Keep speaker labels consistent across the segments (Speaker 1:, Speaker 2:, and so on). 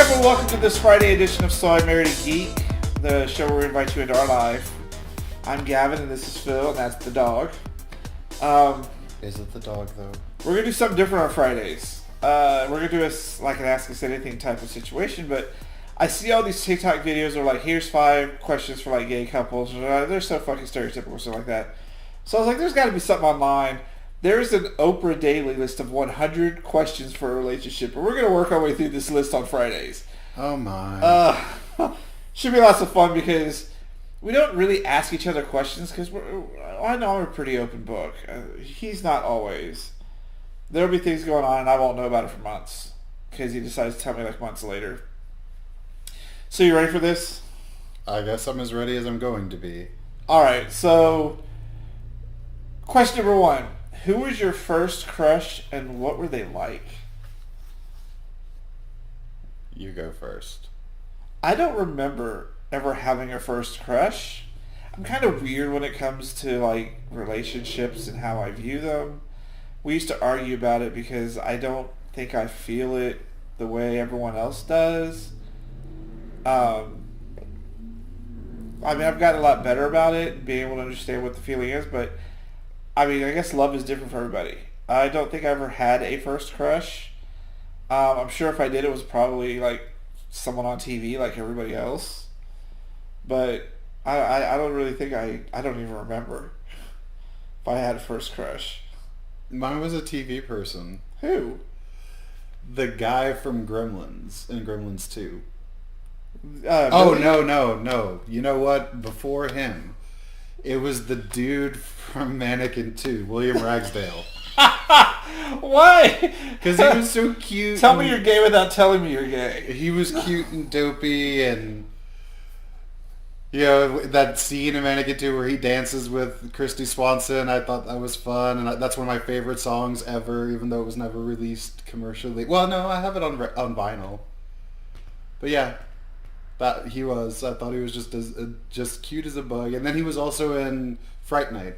Speaker 1: everyone, welcome to this Friday edition of So I Married a Geek, the show where we invite you into our life. I'm Gavin and this is Phil and that's the dog.
Speaker 2: Is it the dog though?
Speaker 1: We're going to do something different on Fridays. We're going to do an Ask Us Anything type of situation, but I see all these TikTok videos are like, here's 5 questions for like gay couples. They're so fucking stereotypical, stuff like that. So I was like, there's got to be something online. There's an Oprah daily list of 100 questions for a relationship, and we're going to work our way through this list on Fridays.
Speaker 2: Oh my.
Speaker 1: Should be lots of fun because we don't really ask each other questions because I know I'm a pretty open book. He's not always. There'll be things going on and I won't know about it for months because he decides to tell me like months later. So you ready for this?
Speaker 2: I guess I'm as ready as I'm going to be.
Speaker 1: Alright, so question number 1. Who was your first crush and what were they like?
Speaker 2: You go first.
Speaker 1: I don't remember ever having a first crush. I'm kind of weird when it comes to like relationships and how I view them. We used to argue about it because I don't think I feel it the way everyone else does. I mean, I've gotten a lot better about it, being able to understand what the feeling is, but I mean, I guess love is different for everybody. I don't think I ever had a first crush. I'm sure if I did, it was probably like someone on TV like everybody else. But I don't really think I don't even remember if I had a first crush.
Speaker 2: Mine was a TV person.
Speaker 1: Who?
Speaker 2: The guy from Gremlins in Gremlins 2.
Speaker 1: Billy?
Speaker 2: No. You know what? Before him, it was the dude from Mannequin 2, William Ragsdale.
Speaker 1: Why?
Speaker 2: Because he was so cute.
Speaker 1: Tell me you're gay without telling me you're gay.
Speaker 2: He was cute and dopey, and you know that scene in Mannequin 2 where he dances with Christy Swanson. I thought that was fun, and that's one of my favorite songs ever, even though it was never released commercially. Well, no, I have it on vinyl. But yeah, that he was. I thought he was just cute as a bug, and then he was also in Fright Night.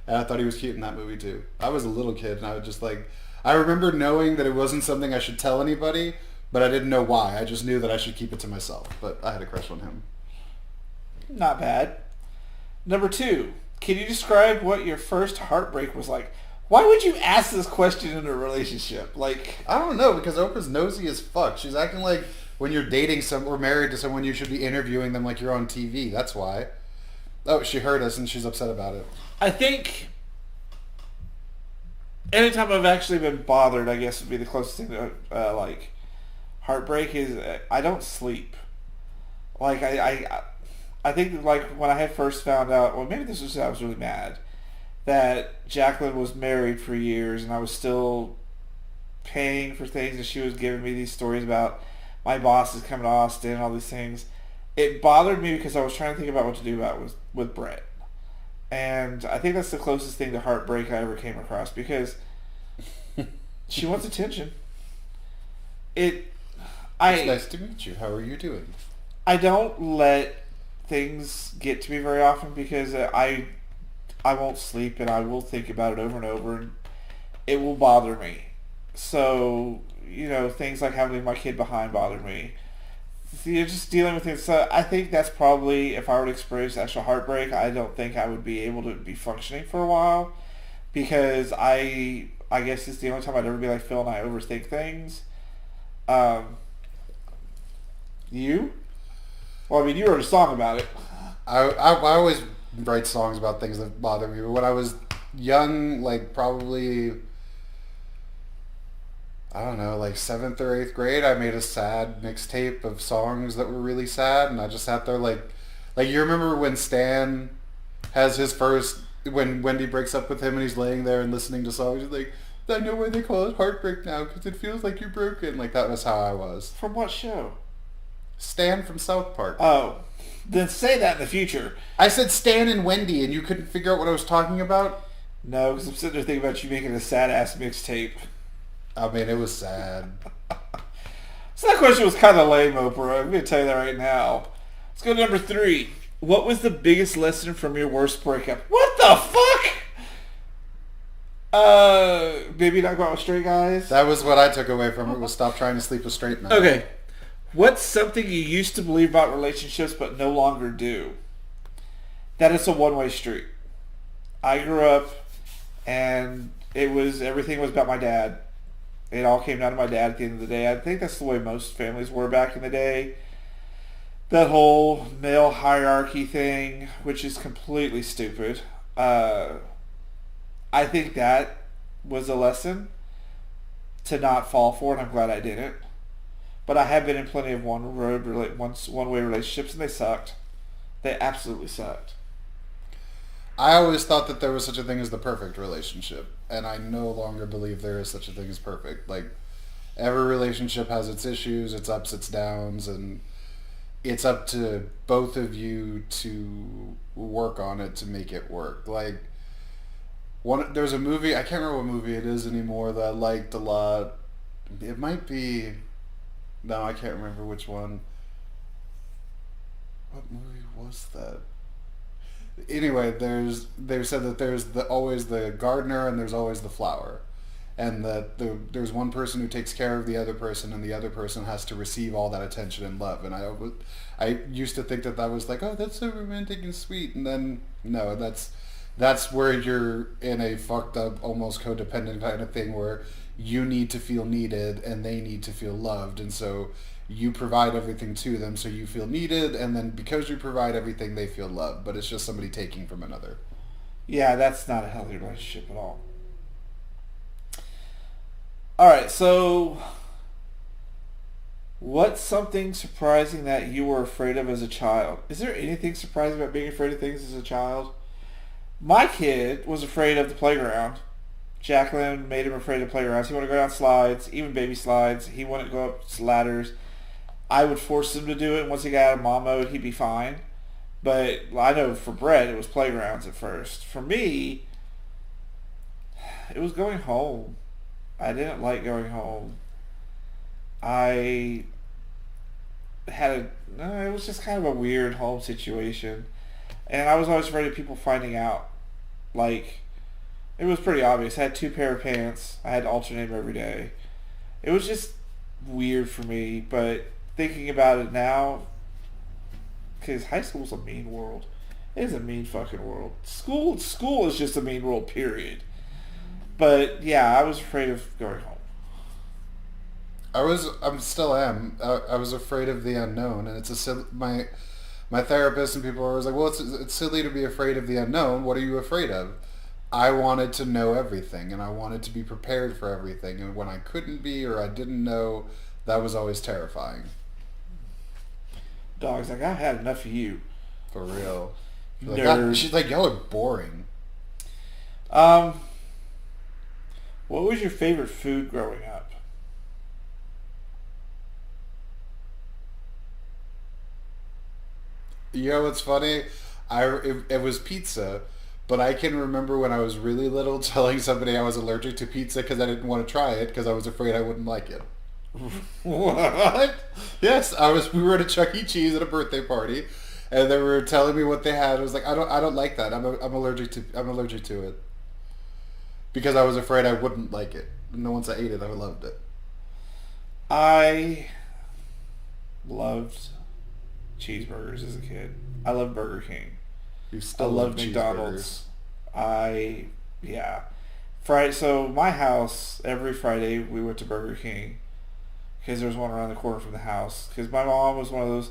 Speaker 2: And I thought he was cute in that movie too. I was a little kid and I would just like, I remember knowing that it wasn't something I should tell anybody, but I didn't know why. I just knew that I should keep it to myself. But I had a crush on him.
Speaker 1: Not bad. Number 2, can you describe what your first heartbreak was like? Why would you ask this question in a relationship? Like,
Speaker 2: I don't know, because Oprah's nosy as fuck. She's acting like when you're dating or married to someone, you should be interviewing them like you're on TV. That's why. Oh, she heard us and she's upset about it.
Speaker 1: I think anytime I've actually been bothered, I guess would be the closest thing to like heartbreak is I don't sleep. Like I think like when I had first found out, well maybe this was I was really mad that Jacqueline was married for years and I was still paying for things and she was giving me these stories about my boss is coming to Austin and all these things. It bothered me because I was trying to think about what to do about it with Brett. And I think that's the closest thing to heartbreak I ever came across because she wants attention.
Speaker 2: It's nice to meet you. How are you doing?
Speaker 1: I don't let things get to me very often because I won't sleep and I will think about it over and over and it will bother me. So, you know, things like having to leave my kid behind bother me. You're just dealing with it. So I think that's probably, if I were to experience actual heartbreak, I don't think I would be able to be functioning for a while because I guess it's the only time I'd ever be like Phil and I overthink things. You? Well, I mean, you wrote a song about it.
Speaker 2: I always write songs about things that bother me, but when I was young, like probably, I don't know, like 7th or 8th grade, I made a sad mixtape of songs that were really sad, and I just sat there like you remember when Stan has his first, when Wendy breaks up with him and he's laying there and listening to songs, he's like, I know why they call it heartbreak now, because it feels like you're broken. Like, that was how I was.
Speaker 1: From what show?
Speaker 2: Stan from South Park.
Speaker 1: Oh, then say that in the future.
Speaker 2: I said Stan and Wendy, and you couldn't figure out what I was talking about?
Speaker 1: No, because I'm sitting there thinking about you making a sad-ass mixtape.
Speaker 2: I mean, it was sad.
Speaker 1: So that question was kind of lame, Oprah. I'm going to tell you that right now. Let's go to number 3. What was the biggest lesson from your worst breakup? What the fuck? Maybe not go out with straight guys?
Speaker 2: That was what I took away from it, was stop trying to sleep with straight men.
Speaker 1: Okay. What's something you used to believe about relationships but no longer do? That it's a one-way street. I grew up and everything was about my dad. It all came down to my dad at the end of the day. I think that's the way most families were back in the day. That whole male hierarchy thing, which is completely stupid. I think that was a lesson to not fall for, and I'm glad I didn't. But I have been in plenty of one-way relationships, and they sucked. They absolutely sucked.
Speaker 2: I always thought that there was such a thing as the perfect relationship, and I no longer believe there is such a thing as perfect. Like, every relationship has its issues, its ups, its downs, and it's up to both of you to work on it to make it work. Like, there's a movie, I can't remember what movie it is anymore, that I liked a lot. It might be... No, I can't remember which one. What movie was that? Anyway, they said that there's always the gardener and there's always the flower, and that there's one person who takes care of the other person, and the other person has to receive all that attention and love. And I used to think that was like, oh, that's so romantic and sweet, and then no, that's where you're in a fucked up, almost codependent kind of thing where you need to feel needed and they need to feel loved, and so you provide everything to them so you feel needed, and then because you provide everything they feel loved, but it's just somebody taking from another.
Speaker 1: Yeah, that's not a healthy relationship at all. Alright, so what's something surprising that you were afraid of as a child? Is there anything surprising about being afraid of things as a child? My kid was afraid of the playground. Jacqueline made him afraid of playgrounds. He wanted to go down slides, even baby slides. He wanted to go up ladders. I would force him to do it, and once he got out of mom mode, he'd be fine. But I know for Brett, it was playgrounds at first. For me, it was going home. I didn't like going home. It was just kind of a weird home situation. And I was always afraid of people finding out. Like, it was pretty obvious. I had 2 pair of pants. I had to alternate them every day. It was just weird for me, but thinking about it now, because high school's a mean world. It is a mean fucking world. School is just a mean world, period. But yeah, I was afraid of going home.
Speaker 2: I still am. I was afraid of the unknown, and my therapist and people are always like, well, it's silly to be afraid of the unknown. What are you afraid of? I wanted to know everything, and I wanted to be prepared for everything, and when I couldn't be or I didn't know, that was always terrifying.
Speaker 1: Dog's like, I've had enough of you.
Speaker 2: For real. She's like, y'all are boring.
Speaker 1: What was your favorite food growing up?
Speaker 2: You know what's funny? It was pizza, but I can remember when I was really little telling somebody I was allergic to pizza because I didn't want to try it because I was afraid I wouldn't like it.
Speaker 1: What?
Speaker 2: Yes, we were at a Chuck E. Cheese at a birthday party, and they were telling me what they had. I was like, I don't like that. I'm allergic to it because I was afraid I wouldn't like it. And once I ate it, I loved it.
Speaker 1: I loved cheeseburgers as a kid. I loved Burger King.
Speaker 2: You still
Speaker 1: love McDonald's. Friday. So my house, every Friday we went to Burger King because there was one around the corner from the house. Because my mom was one of those.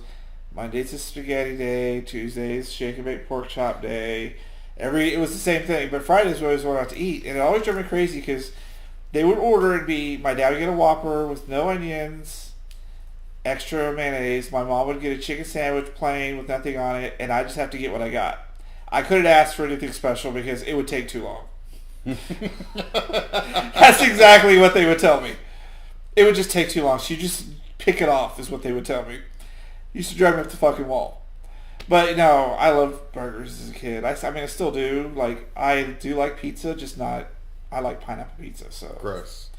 Speaker 1: Mondays is spaghetti day. Tuesdays shake and bake pork chop day. It was the same thing. But Fridays we always went out to eat, and it always drove me crazy because they would order and my dad would get a Whopper with no onions, extra mayonnaise. My mom would get a chicken sandwich plain with nothing on it, and I just have to get what I got. I couldn't ask for anything special because it would take too long. That's exactly what they would tell me. It would just take too long. So you just pick it off is what they would tell me. Used to drive me up the fucking wall. But no, I loved burgers as a kid. I still do. Like, I do like pizza, just not... I like pineapple pizza, so...
Speaker 2: Gross.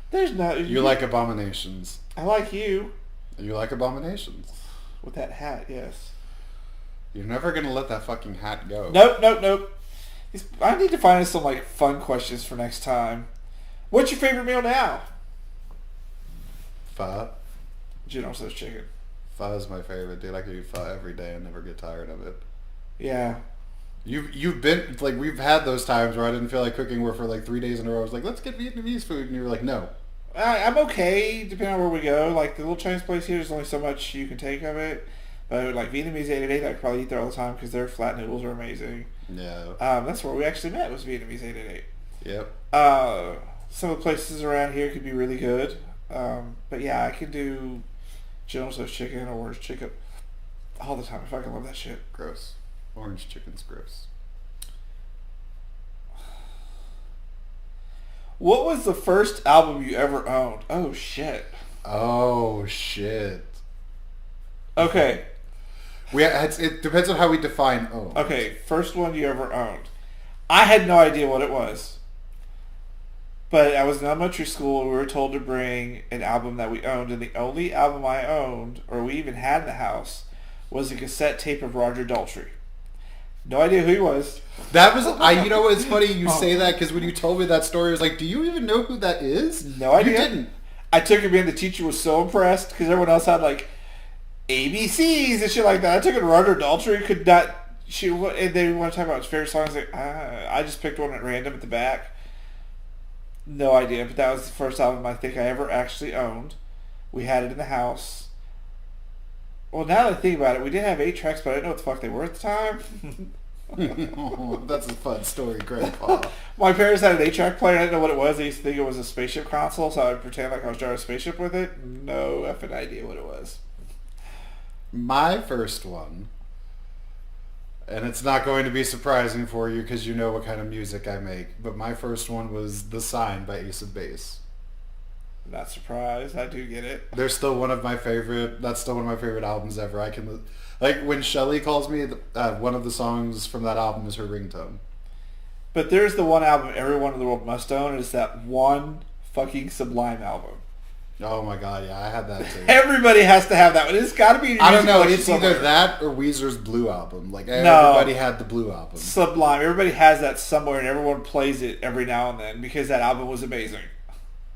Speaker 1: There's no...
Speaker 2: You like abominations.
Speaker 1: I like you.
Speaker 2: You like abominations.
Speaker 1: With that hat, yes.
Speaker 2: You're never going to let that fucking hat go.
Speaker 1: Nope. I need to find some, fun questions for next time. What's your favorite meal now?
Speaker 2: Pho.
Speaker 1: General Tso's chicken.
Speaker 2: Pho is my favorite, dude. I could eat pho every day and never get tired of it.
Speaker 1: Yeah.
Speaker 2: You've been, like, we've had those times where I didn't feel like cooking, where for like 3 days in a row I was like, let's get Vietnamese food, and you were like, no.
Speaker 1: I'm okay, depending on where we go. Like, the little Chinese place here, there's only so much you can take of it. But, like, Vietnamese 888, I could probably eat there all the time because their flat noodles are amazing.
Speaker 2: Yeah.
Speaker 1: That's where we actually met, was Vietnamese 888.
Speaker 2: Yep.
Speaker 1: Some of the places around here could be really good. But, yeah, I can do General Tso's chicken or orange chicken all the time. I fucking love that shit.
Speaker 2: Gross. Orange chicken's gross.
Speaker 1: What was the first album you ever owned? Oh, shit.
Speaker 2: Oh, shit.
Speaker 1: Okay.
Speaker 2: It depends on how we define owned.
Speaker 1: Okay, first one you ever owned. I had no idea what it was. But I was in elementary school and we were told to bring an album that we owned, and the only album I owned, or we even had in the house, was a cassette tape of Roger Daltrey. No idea who he was.
Speaker 2: That was, you know what's funny, you say that, because when you told me that story, I was like, do you even know who that is?
Speaker 1: No idea.
Speaker 2: You didn't.
Speaker 1: I took him in, the teacher was so impressed, because everyone else had, like, ABCs and shit like that. I took it to Roger Daltrey, could not, and they want to talk about his favorite songs, like, I just picked one at random at the back. No idea, but that was the first album I think I ever actually owned. We had it in the house. Well, now that I think about it, we did have 8 tracks, but I didn't know what the fuck they were at the time.
Speaker 2: Oh, that's a fun story, Grandpa.
Speaker 1: My parents had an 8-track player. I didn't know what it was. They used to think it was a spaceship console, so I would pretend like I was driving a spaceship with it. No effing idea what it was.
Speaker 2: My first one, and it's not going to be surprising for you because you know what kind of music I make, but my first one was The Sign by Ace of Base.
Speaker 1: Not surprised. I do get it.
Speaker 2: They're still one of my favorite. That's still one of my favorite albums ever. I can, like, when Shelly calls me, one of the songs from that album is her ringtone.
Speaker 1: But there's the one album everyone in the world must own, and it's that one fucking Sublime album.
Speaker 2: Oh my god, yeah, I had that too.
Speaker 1: Everybody has to have that one. It's got to be. In your
Speaker 2: I don't know.
Speaker 1: music
Speaker 2: It's
Speaker 1: somewhere.
Speaker 2: either that or Weezer's Blue album. Like,
Speaker 1: No.
Speaker 2: everybody had the Blue album.
Speaker 1: Sublime. Everybody has that somewhere, and everyone plays it every now and then because that album was amazing.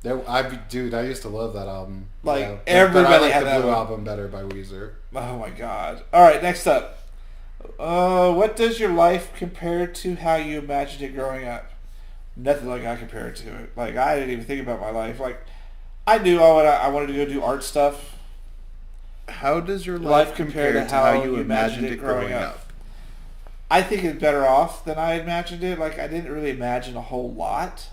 Speaker 2: Dude, I used to love that album.
Speaker 1: Like,
Speaker 2: yeah,
Speaker 1: everybody
Speaker 2: but I like
Speaker 1: had
Speaker 2: the
Speaker 1: that
Speaker 2: Blue
Speaker 1: one.
Speaker 2: album better by Weezer.
Speaker 1: Oh my god. Alright, next up. What does your life compare to how you imagined it growing up? Nothing like I compare it to it. Like, I didn't even think about my life. Like, I knew I wanted to go do art stuff.
Speaker 2: How does your
Speaker 1: Life compare to how you imagined it growing up? I think it's better off than I imagined it. Like, I didn't really imagine a whole lot.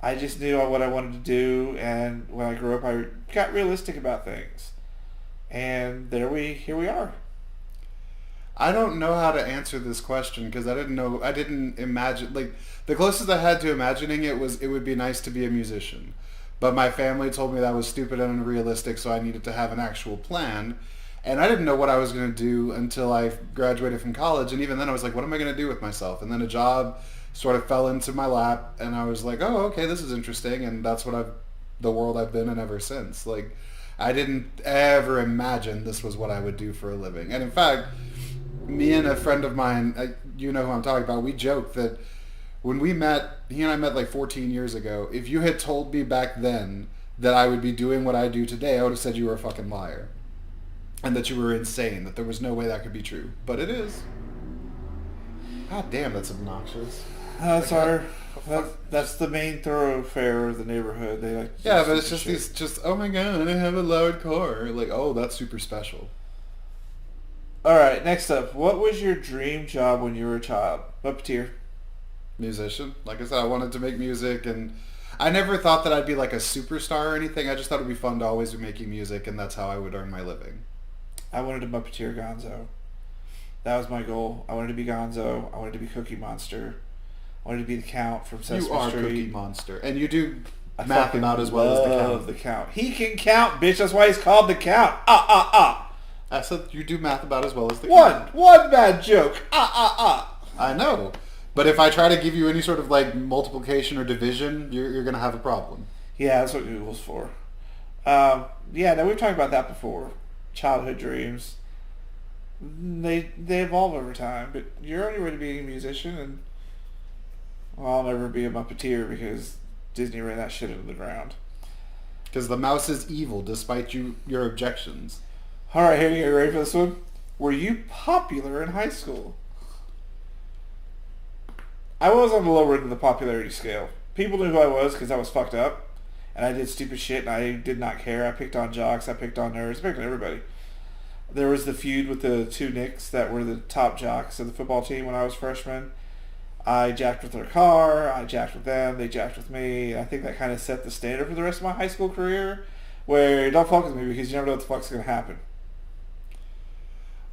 Speaker 1: I just knew what I wanted to do, and when I grew up, I got realistic about things. And here we are.
Speaker 2: I don't know how to answer this question because I didn't imagine, like, the closest I had to imagining it was it would be nice to be a musician. But my family told me that was stupid and unrealistic, so I needed to have an actual plan. And I didn't know what I was going to do until I graduated from college, and even then I was like, what am I going to do with myself? And then a job sort of fell into my lap, and I was like, oh, okay, this is interesting, and that's the world I've been in ever since. Like, I didn't ever imagine this was what I would do for a living. And in fact, me and a friend of mine, you know who I'm talking about, we joked that when we met, he and I met like 14 years ago, if you had told me back then that I would be doing what I do today, I would have said you were a fucking liar. And that you were insane, that there was no way that could be true. But it is. God damn, that's obnoxious.
Speaker 1: That's the main thoroughfare of the neighborhood. They like.
Speaker 2: Yeah, but it's just oh my god, I have a loud car. Like, oh, that's super special.
Speaker 1: All right, next up, what was your dream job when you were a child? Puppeteer.
Speaker 2: Musician. Like I said, I wanted to make music, and I never thought that I'd be like a superstar or anything. I just thought it'd be fun to always be making music, and that's how I would earn my living.
Speaker 1: I wanted to Puppeteer Gonzo. That was my goal. I wanted to be Gonzo. I wanted to be Cookie Monster. I wanted to be the Count from Sesame Street.
Speaker 2: You are Cookie Monster, and you do
Speaker 1: I
Speaker 2: math
Speaker 1: fucking
Speaker 2: about as well as the
Speaker 1: love
Speaker 2: Count.
Speaker 1: the Count. He can count, bitch. That's why he's called the Count. Ah.
Speaker 2: I said you do math about as well as the Count.
Speaker 1: One bad joke. Ah.
Speaker 2: I know, but if I try to give you any sort of like multiplication or division, you're gonna have a problem.
Speaker 1: Yeah, that's what Google's for. No, we've talked about that before. Childhood dreams. They evolve over time, but you're on your way to being a musician, and I'll never be a Muppeteer because Disney ran that shit into the ground.
Speaker 2: Because the mouse is evil, despite your objections.
Speaker 1: All right, here you go. Ready for this one? Were you popular in high school? I was on the lower end of the popularity scale. People knew who I was because I was fucked up, and I did stupid shit, and I did not care. I picked on jocks, I picked on nerds, I picked on everybody. There was the feud with the two Knicks that were the top jocks of the football team when I was a freshman. I jacked with their car, I jacked with them, they jacked with me. I think that kind of set the standard for the rest of my high school career, where don't fuck with me because you never know what the fuck's going to happen.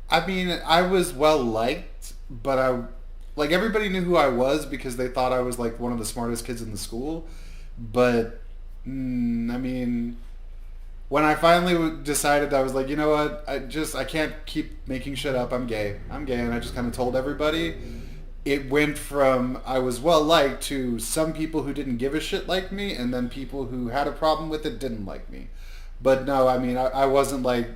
Speaker 2: I mean, I was well liked, but like everybody knew who I was because they thought I was like one of the smartest kids in the school. But I mean, when I finally decided, I was like, you know what? I can't keep making shit up. I'm gay, and I just kind of told everybody. It went from I was well liked to some people who didn't give a shit like me, and then people who had a problem with it didn't like me. But no, I mean, I wasn't like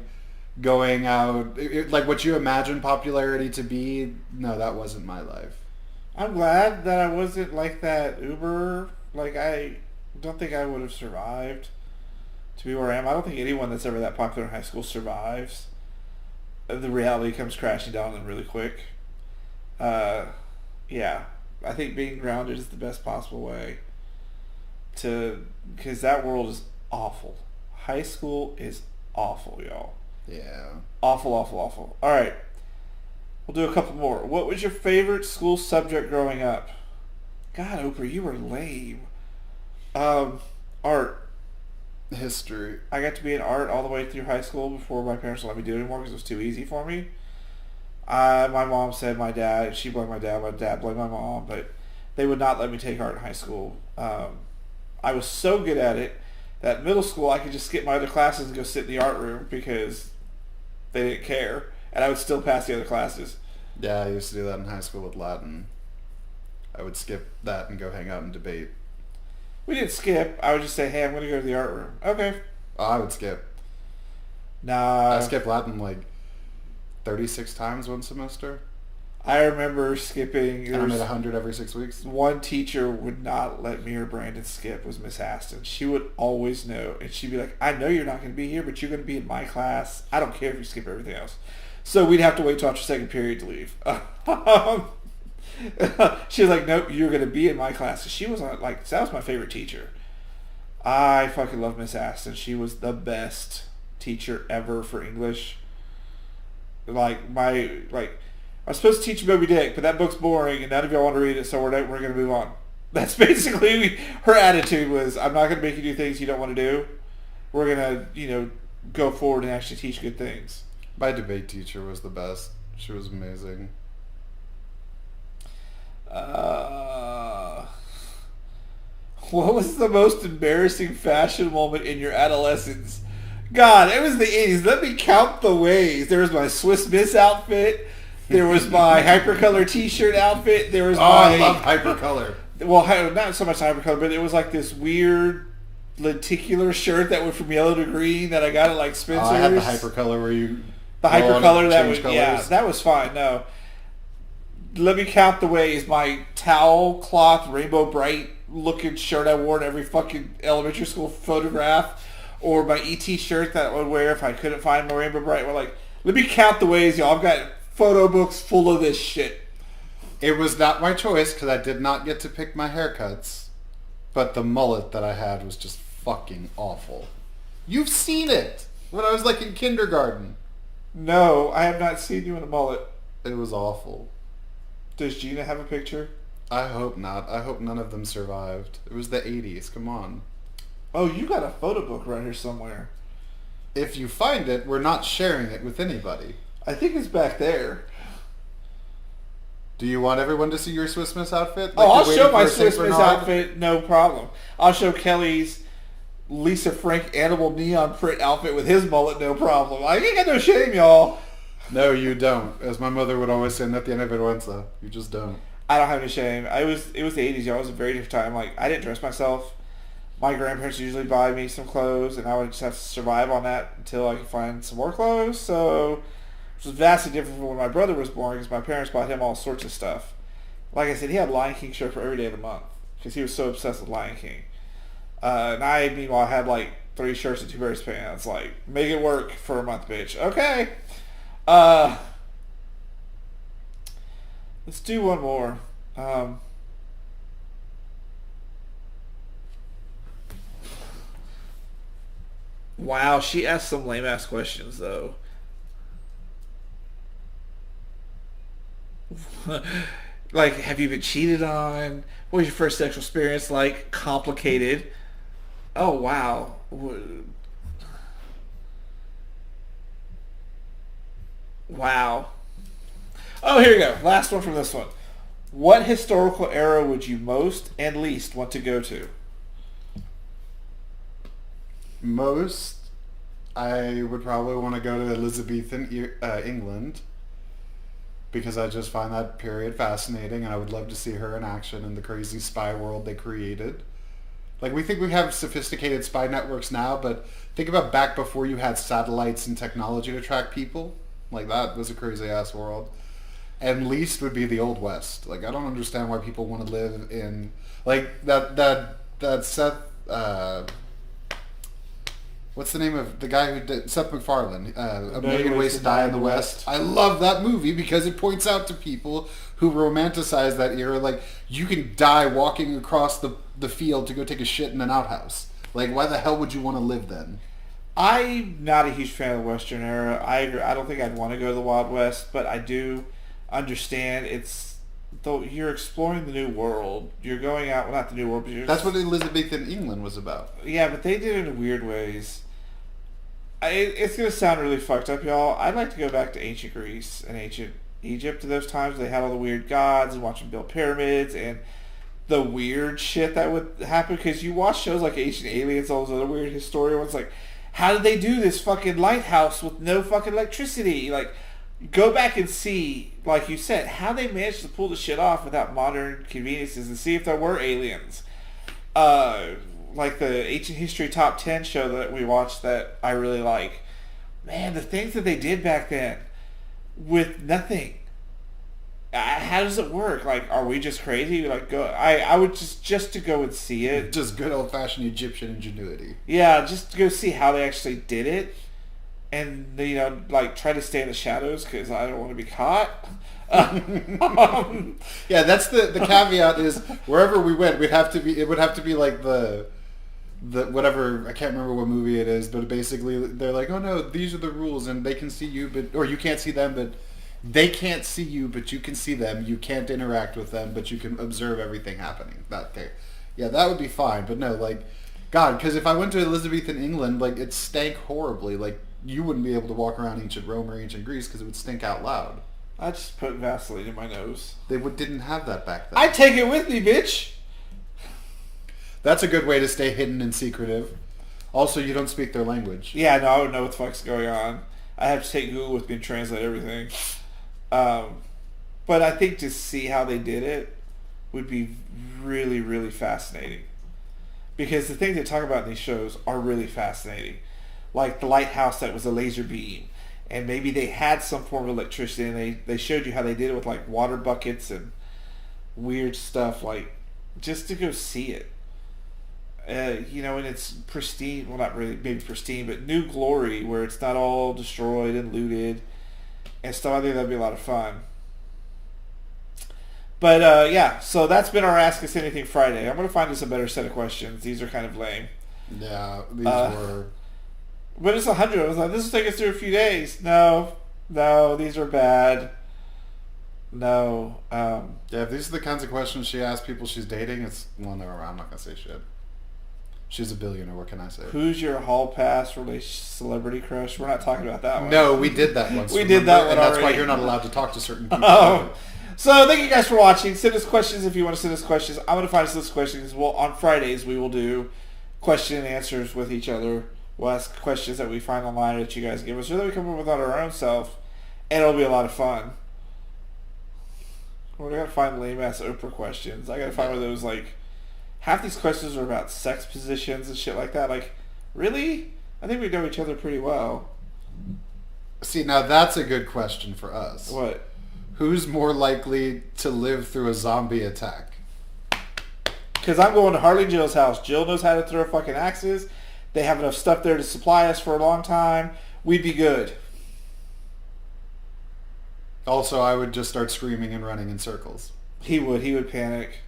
Speaker 2: going out like what you imagine popularity to be. No, that wasn't my life.
Speaker 1: I'm glad that I wasn't like that Uber. Like, I don't think I would have survived to be where I am. I don't think anyone that's ever that popular in high school survives. The reality comes crashing down on them really quick. Yeah, I think being grounded is the best possible way because that world is awful. High school is awful, y'all.
Speaker 2: Yeah.
Speaker 1: Awful, awful, awful. All right, we'll do a couple more. What was your favorite school subject growing up? God, Oprah, you were lame. Art.
Speaker 2: History.
Speaker 1: I got to be in art all the way through high school before my parents let me do it anymore because it was too easy for me. My mom said my dad, she blamed my dad blamed my mom, but they would not let me take art in high school. I was so good at it that middle school I could just skip my other classes and go sit in the art room because they didn't care, and I would still pass the other classes.
Speaker 2: Yeah, I used to do that in high school with Latin. I would skip that and go hang out and debate.
Speaker 1: We didn't skip. I would just say, hey, I'm going to go to the art room. Okay.
Speaker 2: Oh, I would skip.
Speaker 1: Nah.
Speaker 2: I skipped Latin like 36 times one semester.
Speaker 1: I remember skipping.
Speaker 2: And I made 100 every 6 weeks.
Speaker 1: One teacher would not let me or Brandon skip was Miss Aston. She would always know. And she'd be like, I know you're not going to be here, but you're going to be in my class. I don't care if you skip everything else. So we'd have to wait till after second period to leave. She was like, nope, you're going to be in my class. She was like, that was my favorite teacher. I fucking love Miss Aston. She was the best teacher ever for English. I was supposed to teach Moby Dick, but that book's boring, and none of y'all want to read it, so we're going to move on. That's basically her attitude was, I'm not going to make you do things you don't want to do. We're going to, go forward and actually teach good things.
Speaker 2: My debate teacher was the best. She was amazing.
Speaker 1: What was the most embarrassing fashion moment in your adolescence? God, it was the 80s. Let me count the ways. There was my Swiss Miss outfit. There was my Hypercolor t-shirt outfit. There was
Speaker 2: I love Hypercolor.
Speaker 1: Well, not so much Hypercolor, but it was like this weird lenticular shirt that went from yellow to green that I got at like Spencer's.
Speaker 2: I had the Hypercolor where you...
Speaker 1: The Hypercolor that was...
Speaker 2: colors.
Speaker 1: Yeah, that was fine. No. Let me count the ways. My towel cloth, rainbow bright looking shirt I wore in every fucking elementary school photograph. Or my ET shirt that I would wear if I couldn't find my rainbow bright. We're like, let me count the ways, y'all. I've got photo books full of this shit.
Speaker 2: It was not my choice because I did not get to pick my haircuts. But the mullet that I had was just fucking awful. You've seen it when I was like in kindergarten.
Speaker 1: No, I have not seen you in a mullet.
Speaker 2: It was awful.
Speaker 1: Does Gina have a picture?
Speaker 2: I hope not. I hope none of them survived. It was the 80s. Come on.
Speaker 1: Oh, you got a photo book right here somewhere.
Speaker 2: If you find it, we're not sharing it with anybody.
Speaker 1: I think it's back there.
Speaker 2: Do you want everyone to see your Swiss Miss outfit?
Speaker 1: Like I'll show my Swiss Miss outfit, no problem. I'll show Kelly's Lisa Frank animal neon print outfit with his mullet, no problem. I ain't got no shame, y'all.
Speaker 2: No, you don't. As my mother would always say, not the end vergüenza. You just don't.
Speaker 1: I don't have any shame. It was the 80s, y'all. It was a very different time. Like, I didn't dress myself. My grandparents usually buy me some clothes, and I would just have to survive on that until I could find some more clothes. So, it was vastly different from when my brother was born, because my parents bought him all sorts of stuff. Like I said, he had Lion King shirt for every day of the month, because he was so obsessed with Lion King. And I, meanwhile, had like 3 shirts and 2 pairs of pants. Like, make it work for a month, bitch. Okay. Let's do one more. Wow, she asked some lame ass questions though. Like, have you been cheated on? What was your first sexual experience like? Complicated. Oh wow. Wow. Oh, here we go. Last one from this one. What historical era would you most and least want to go to?
Speaker 2: Most, I would probably want to go to Elizabethan England, because I just find that period fascinating, and I would love to see her in action in the crazy spy world they created. Like, we think we have sophisticated spy networks now, but think about back before you had satellites and technology to track people. Like, that was a crazy-ass world. And least would be the Old West. Like, I don't understand why people want to live in... Like, that Seth... what's the name of the guy who did... Seth MacFarlane. A Million Ways to Die in the West. I love that movie because it points out to people who romanticize that era, like, you can die walking across the field to go take a shit in an outhouse. Like, why the hell would you want to live then?
Speaker 1: I'm not a huge fan of the Western era. I don't think I'd want to go to the Wild West, but I do understand though you're exploring the new world. You're going out, well, not the new world, but
Speaker 2: that's what Elizabethan England was about.
Speaker 1: Yeah, but they did it in weird ways. It's going to sound really fucked up, y'all. I'd like to go back to ancient Greece and ancient Egypt to those times. They had all the weird gods and watch them build pyramids and the weird shit that would happen, because you watch shows like Ancient Aliens, all those other weird historical ones, like, how did they do this fucking lighthouse with no fucking electricity? Like, go back and see, like you said, how they managed to pull the shit off without modern conveniences, and see if there were aliens. Like the Ancient History Top 10 show that we watched that I really like. Man, the things that they did back then with nothing. How does it work? Like, are we just crazy? Like, go. I would just to go and see it.
Speaker 2: Just good old fashioned Egyptian ingenuity.
Speaker 1: Yeah, just to go see how they actually did it, and like try to stay in the shadows because I don't want to be caught.
Speaker 2: Yeah, that's the caveat is wherever we went, it would have to be like the whatever, I can't remember what movie it is, but basically they're like, oh no, these are the rules, and they can see you, or you can't see them, but they can't see you, but you can see them. You can't interact with them, but you can observe everything happening. Yeah, that would be fine. But no, like, God, because if I went to Elizabethan England, like, it stank horribly. Like, you wouldn't be able to walk around ancient Rome or ancient Greece because it would stink out loud.
Speaker 1: I just put Vaseline in my nose.
Speaker 2: They didn't have that back then.
Speaker 1: I take it with me, bitch.
Speaker 2: That's a good way to stay hidden and secretive. Also, you don't speak their language.
Speaker 1: Yeah, no, I would know what the fuck's going on. I have to take Google with me and translate everything. But I think to see how they did it would be really, really fascinating. Because the things they talk about in these shows are really fascinating. Like the lighthouse that was a laser beam. And maybe they had some form of electricity, and they showed you how they did it with like water buckets and weird stuff, like just to go see it. And it's pristine, well not really, maybe pristine, but new glory where it's not all destroyed and looted and stuff. I think that'd be a lot of fun. But yeah, so that's been our Ask Us Anything Friday. I'm going to find us a better set of questions. These are kind of lame.
Speaker 2: Yeah, these were...
Speaker 1: But it's 100. I was like, this will take us through a few days. No, these are bad. No.
Speaker 2: Yeah, if these are the kinds of questions she asks people she's dating, it's... Well, no, I'm not going to say shit. She's a billionaire, what can I say?
Speaker 1: Who's your hall pass celebrity crush? We're not talking about that one.
Speaker 2: No, we did that once.
Speaker 1: We did that one
Speaker 2: and that's
Speaker 1: already.
Speaker 2: why you're not allowed to talk to certain people.
Speaker 1: Oh. So thank you guys for watching. Send us questions if you want to send us questions. I'm going to find us those questions. Well, on Fridays we will do question and answers with each other. We'll ask questions that we find online that you guys give us, or that we come up with on our own self, and it'll be a lot of fun. We're going to find lame-ass Oprah questions. I got to find one of those, like, half these questions are about sex positions and shit like that. Like, really? I think we know each other pretty well.
Speaker 2: See, now that's a good question for us.
Speaker 1: What?
Speaker 2: Who's more likely to live through a zombie attack?
Speaker 1: Because I'm going to Harley Jill's house. Jill knows how to throw fucking axes. They have enough stuff there to supply us for a long time. We'd be good.
Speaker 2: Also, I would just start screaming and running in circles.
Speaker 1: He would panic.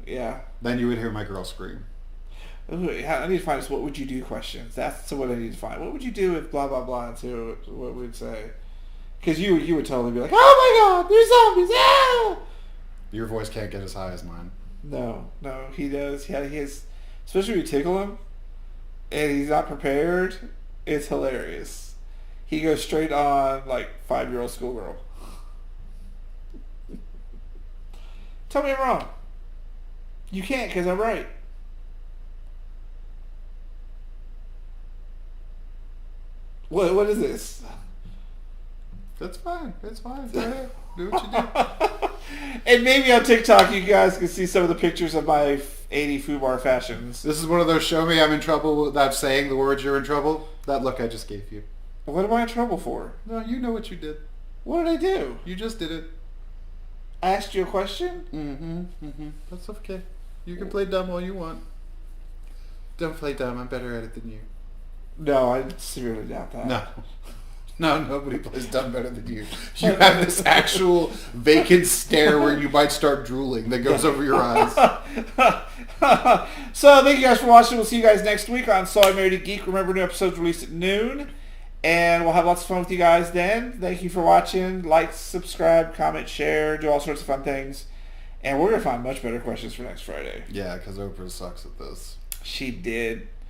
Speaker 1: Yeah.
Speaker 2: Then you would hear my girl scream.
Speaker 1: Ooh, I need to find this what would you do questions. That's what I need to find. What would you do if blah, blah, blah, too, what we'd say. Because you would totally be like, oh my god, there's zombies, ah!
Speaker 2: Your voice can't get as high as mine.
Speaker 1: No, he does. Yeah, he has, especially when you tickle him, and he's not prepared, it's hilarious. He goes straight on, like, 5-year-old schoolgirl. Tell me I'm wrong. You can't, because I'm right. What is this?
Speaker 2: That's fine. Go ahead. Do what you do.
Speaker 1: And maybe on TikTok you guys can see some of the pictures of my 80 FUBAR fashions.
Speaker 2: This is one of those show me I'm in trouble without saying the words you're in trouble. That look I just gave you.
Speaker 1: What am I in trouble for?
Speaker 2: No, you know what you did.
Speaker 1: What did I do?
Speaker 2: You just did it.
Speaker 1: I asked you a question?
Speaker 2: That's okay. You can play dumb all you want. Don't play dumb. I'm better at it than you.
Speaker 1: No, I severely doubt that.
Speaker 2: No, nobody plays dumb better than you. You have this actual vacant stare where you might start drooling that goes over your eyes.
Speaker 1: So thank you guys for watching. We'll see you guys next week on So I Married a Geek. Remember, new episodes released at noon. And we'll have lots of fun with you guys then. Thank you for watching. Like, subscribe, comment, share, do all sorts of fun things. And we're going to find much better questions for next Friday.
Speaker 2: Yeah, because Oprah sucks at this.
Speaker 1: She did.